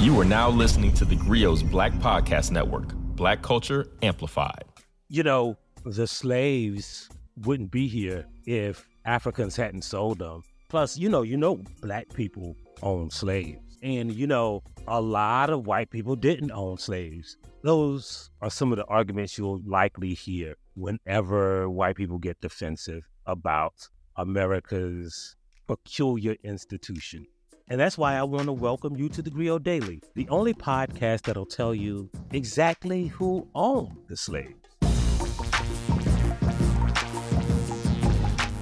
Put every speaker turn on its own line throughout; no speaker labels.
You are now listening to theGrio's Black Podcast Network, Black Culture Amplified.
You know, the slaves wouldn't be here if Africans hadn't sold them. Plus, you know, Black people own slaves. And, a lot of white people didn't own slaves. Those are some of the arguments you'll likely hear whenever white people get defensive about America's peculiar institution. And that's why I want to welcome you to theGrio Daily, the only podcast that'll tell you exactly who owned the slaves.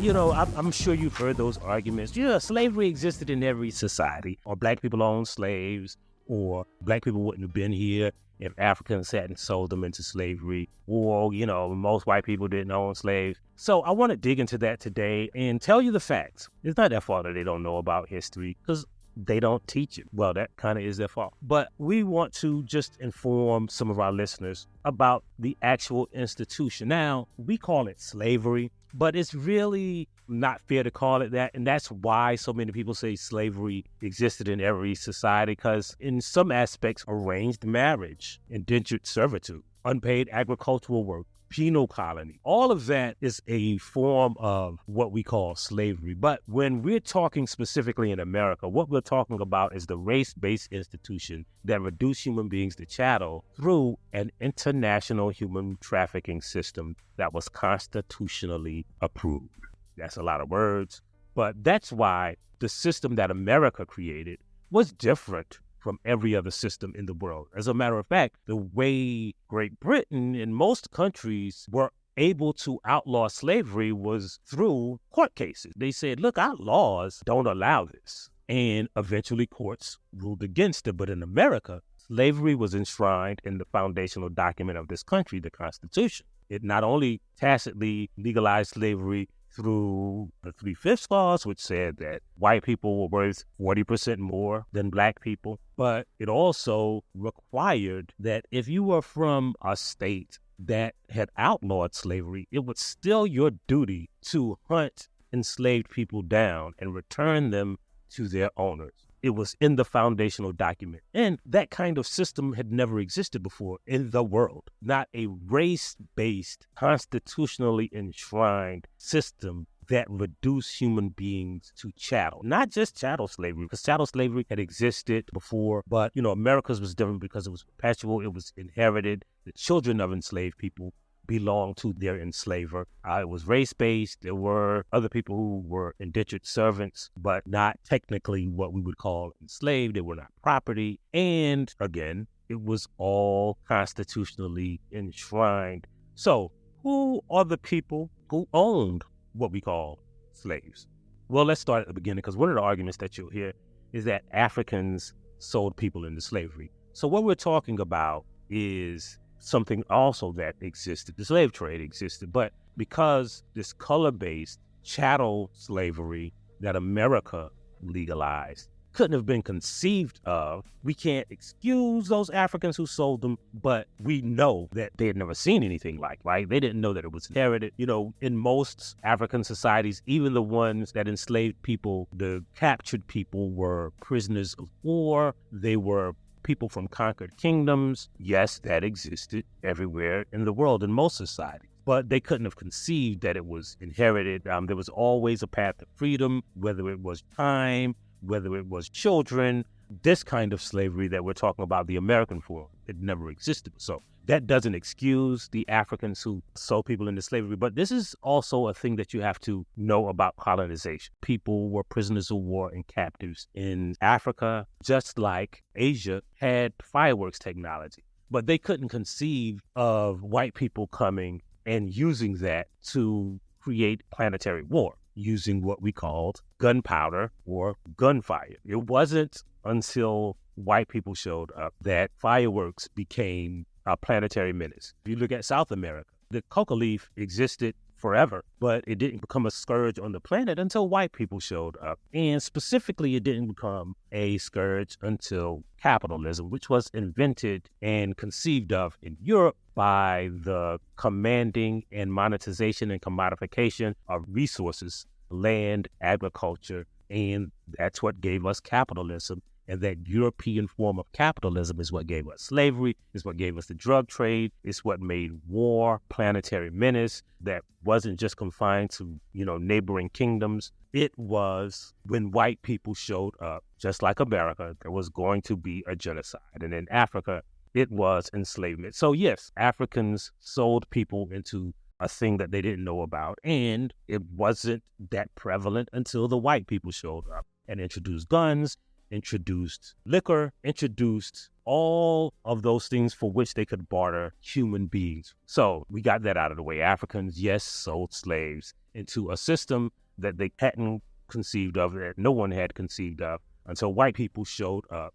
I'm sure you've heard those arguments. Yeah, slavery existed in every society, or Black people owned slaves, or Black people wouldn't have been here if Africans hadn't sold them into slavery, or, most white people didn't own slaves. So I want to dig into that today and tell you the facts. It's not their fault that they don't know about history, because they don't teach it. Well, that kind of is their fault. But we want to just inform some of our listeners about the actual institution. Now, we call it slavery, but it's really not fair to call it that. And that's why so many people say slavery existed in every society, because in some aspects, arranged marriage, indentured servitude, unpaid agricultural work, penal colony, all of that is a form of what we call slavery. But when we're talking specifically in America, what we're talking about is the race-based institution that reduced human beings to chattel through an international human trafficking system that was constitutionally approved. That's a lot of words, but that's why the system that America created was different from every other system in the world. As a matter of fact, the way Great Britain and most countries were able to outlaw slavery was through court cases. They said, look, our laws don't allow this. And eventually courts ruled against it. But in America, slavery was enshrined in the foundational document of this country, the Constitution. It not only tacitly legalized slavery through the 3/5 clause, which said that white people were worth 40% more than Black people, but it also required that if you were from a state that had outlawed slavery, it was still your duty to hunt enslaved people down and return them to their owners. It was in the foundational document. And that kind of system had never existed before in the world. Not a race-based, constitutionally enshrined system that reduced human beings to chattel. Not just chattel slavery, because chattel slavery had existed before, but, America's was different because it was perpetual, it was inherited. The children of enslaved people belonged to their enslaver. It was race-based. There were other people who were indentured servants, but not technically what we would call enslaved. They were not property. And again, it was all constitutionally enshrined. So who are the people who owned what we call slaves? Well, let's start at the beginning, because one of the arguments that you'll hear is that Africans sold people into slavery. So what we're talking about is something also that existed. The slave trade existed, but because this color-based chattel slavery that America legalized couldn't have been conceived of, we can't excuse those Africans who sold them, but we know that they had never seen anything like, right? They didn't know that it was inherited. In most African societies, even the ones that enslaved people, the captured people were prisoners of war. They were people from conquered kingdoms. Yes, that existed everywhere in the world in most societies, but they couldn't have conceived that it was inherited. There was always a path to freedom, whether it was time, whether it was children. This kind of slavery that we're talking about, the American form, it never existed. So that doesn't excuse the Africans who sold people into slavery, but this is also a thing that you have to know about colonization. People were prisoners of war and captives in Africa, just like Asia had fireworks technology. But they couldn't conceive of white people coming and using that to create planetary war, using what we called gunpowder or gunfire. It wasn't until white people showed up that fireworks became a planetary menace. If you look at South America, the coca leaf existed forever, but it didn't become a scourge on the planet until white people showed up. And specifically, it didn't become a scourge until capitalism, which was invented and conceived of in Europe by the commanding and monetization and commodification of resources, land, agriculture, and that's what gave us capitalism And that European form of capitalism is what gave us slavery, is what gave us the drug trade, it's what made war planetary menace that wasn't just confined to, neighboring kingdoms. It was when white people showed up, just like America, there was going to be a genocide. And in Africa, it was enslavement. So yes, Africans sold people into a thing that they didn't know about, and it wasn't that prevalent until the white people showed up and introduced guns, introduced liquor, introduced all of those things for which they could barter human beings. So we got that out of the way. Africans, yes, sold slaves into a system that they hadn't conceived of, that no one had conceived of until white people showed up.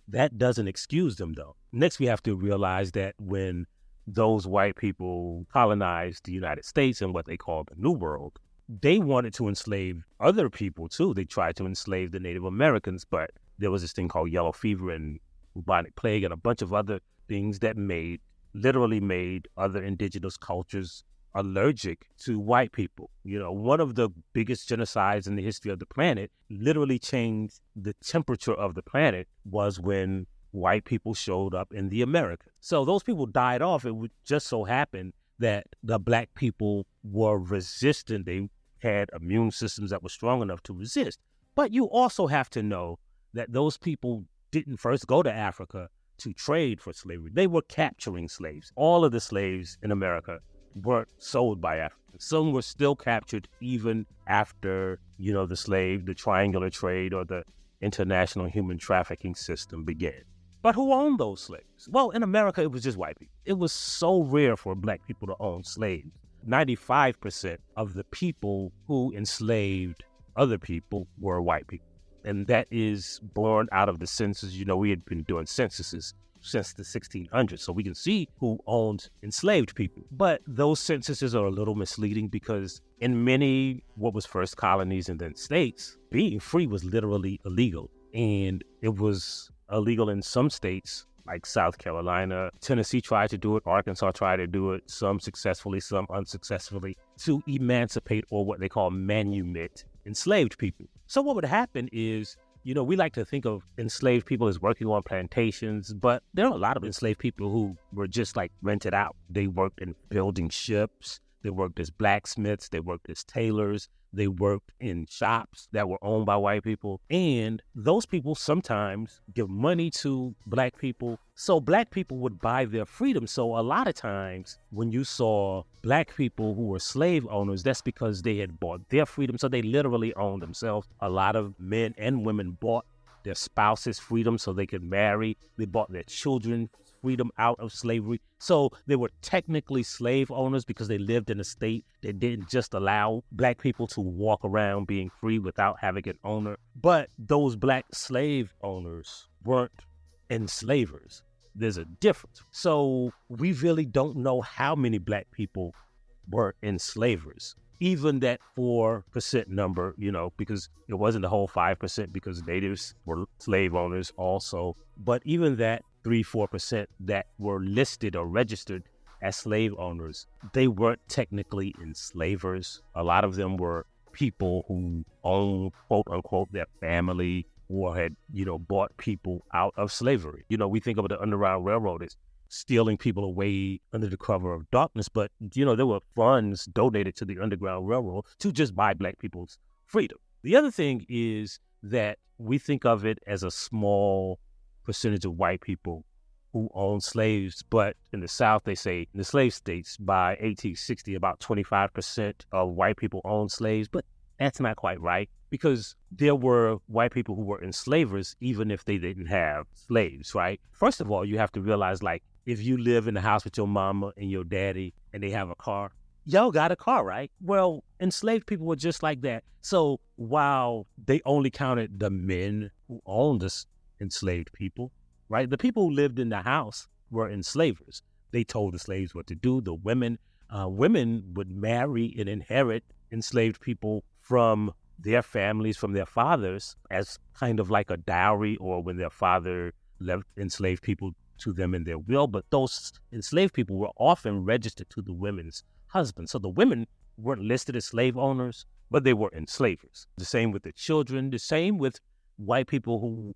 That doesn't excuse them, though. Next, we have to realize that when those white people colonized the United States and what they called the New World, they wanted to enslave other people, too. They tried to enslave the Native Americans, but there was this thing called yellow fever and bubonic plague and a bunch of other things that literally made other indigenous cultures allergic to white people. One of the biggest genocides in the history of the planet literally changed the temperature of the planet was when white people showed up in the Americas. So those people died off. It would just so happen that the black people were resistant. They had immune systems that were strong enough to resist. But you also have to know that those people didn't first go to Africa to trade for slavery. They were capturing slaves. All of the slaves in America weren't sold by Africans. Some were still captured even after, the triangular trade or the international human trafficking system began. But who owned those slaves? Well, in America, it was just white people. It was so rare for black people to own slaves. 95% of the people who enslaved other people were white people. And that is born out of the census. We had been doing censuses since the 1600s, so we can see who owned enslaved people. But those censuses are a little misleading because in many what was first colonies and then states, being free was literally illegal. And it was illegal in some states like South Carolina. Tennessee tried to do it. Arkansas tried to do it, some successfully, some unsuccessfully, to emancipate or what they call manumit enslaved people. So what would happen is, we like to think of enslaved people as working on plantations, but there are a lot of enslaved people who were just like rented out. They worked in building ships. They worked as blacksmiths. They worked as tailors. They worked in shops that were owned by white people. And those people sometimes give money to black people. So black people would buy their freedom. So a lot of times when you saw black people who were slave owners, that's because they had bought their freedom. So they literally owned themselves. A lot of men and women bought their spouses' freedom so they could marry. They bought their children freedom out of slavery. So they were technically slave owners because they lived in a state that didn't just allow black people to walk around being free without having an owner. But those black slave owners weren't enslavers. There's a difference. So we really don't know how many black people were enslavers. Even that 4% number, because it wasn't the whole 5% because natives were slave owners also. But even that 3-4% that were listed or registered as slave owners, they weren't technically enslavers. A lot of them were people who owned, quote unquote, their family or had, bought people out of slavery. We think of the Underground Railroad as stealing people away under the cover of darkness, but, there were funds donated to the Underground Railroad to just buy black people's freedom. The other thing is that we think of it as a small percentage of white people who own slaves, but in the South, they say in the slave states by 1860, about 25% of white people owned slaves, but that's not quite right because there were white people who were enslavers even if they didn't have slaves, right? First of all, you have to realize, if you live in the house with your mama and your daddy and they have a car, y'all got a car, right? Well, enslaved people were just like that. So while they only counted the men who owned the enslaved people, right? The people who lived in the house were enslavers. They told the slaves what to do. The women would marry and inherit enslaved people from their families, from their fathers, as kind of like a dowry, or when their father left enslaved people to them in their will. But those enslaved people were often registered to the women's husbands. So the women weren't listed as slave owners, but they were enslavers. The same with the children, the same with white people who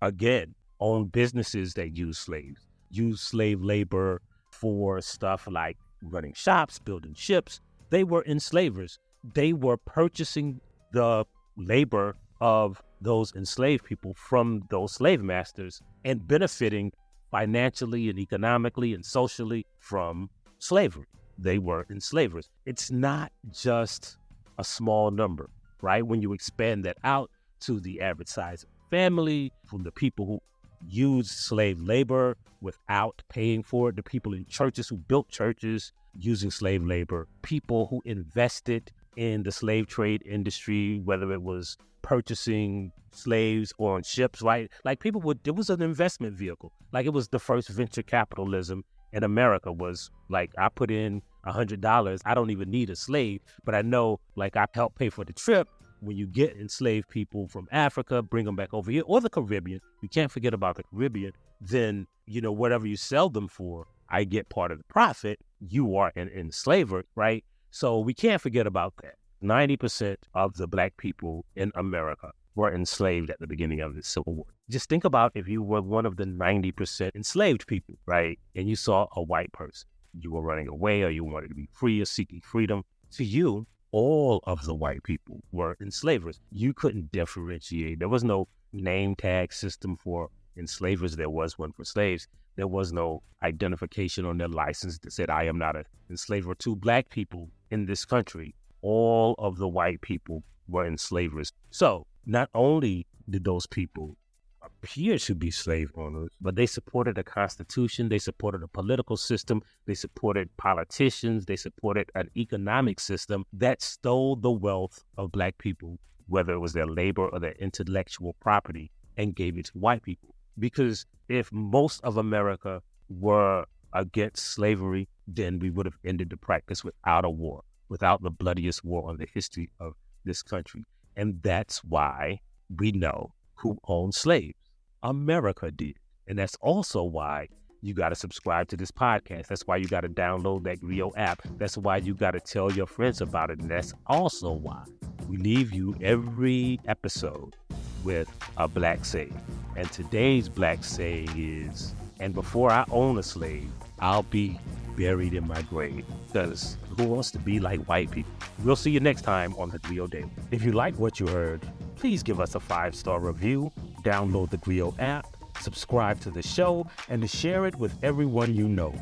again, own businesses that use slaves, use slave labor for stuff like running shops, building ships. They were enslavers. They were purchasing the labor of those enslaved people from those slave masters and benefiting financially and economically and socially from slavery. They were enslavers. It's not just a small number, right? When you expand that out to the average size of family, from the people who used slave labor without paying for it, the people in churches who built churches using slave labor, people who invested in the slave trade industry, whether it was purchasing slaves or on ships, right? Like people would, it was an investment vehicle. Like it was the first venture capitalism in America was like, I put in $100. I don't even need a slave, but I know like I help pay for the trip. When you get enslaved people from Africa, bring them back over here, or the Caribbean, you can't forget about the Caribbean, then, you know, whatever you sell them for, I get part of the profit. You are an enslaver, right? So we can't forget about that. 90% of the Black people in America were enslaved at the beginning of the Civil War. Just think about if you were one of the 90% enslaved people, right? And you saw a white person. You were running away or you wanted to be free or seeking freedom. To you, all of the white people were enslavers. You couldn't differentiate. There was no name tag system for enslavers. There was one for slaves. There was no identification on their license that said, I am not an enslaver. To Black people in this country, all of the white people were enslavers. So not only did those people appear to be slave owners, but they supported a constitution, they supported a political system, they supported politicians, they supported an economic system that stole the wealth of Black people, whether it was their labor or their intellectual property, and gave it to white people. Because if most of America were against slavery, then we would have ended the practice without a war, without the bloodiest war on the history of this country. And that's why we know who owned slaves. America did. And that's also why you got to subscribe to this podcast. That's why you got to download that theGrio app. That's why you got to tell your friends about it. And that's also why we leave you every episode with a Black saying. And today's Black saying is, and before I own a slave, I'll be buried in my grave. Because who wants to be like white people? We'll see you next time on the theGrio Daily. If you like what you heard, please give us a 5-star review, download the theGrio app, subscribe to the show, and to share it with everyone you know.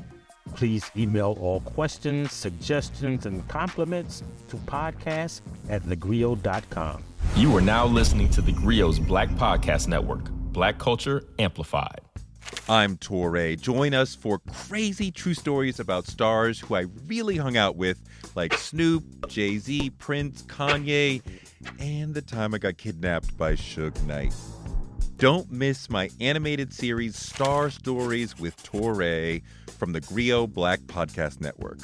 Please email all questions, suggestions, and compliments to podcast@thegrio.com.
You are now listening to theGrio's Black Podcast Network, Black Culture Amplified.
I'm Torre. Join us for crazy true stories about stars who I really hung out with, like Snoop, Jay-Z, Prince, Kanye, and the time I got kidnapped by Suge Knight. Don't miss my animated series, Star Stories with Torre, from the theGrio Black Podcast Network.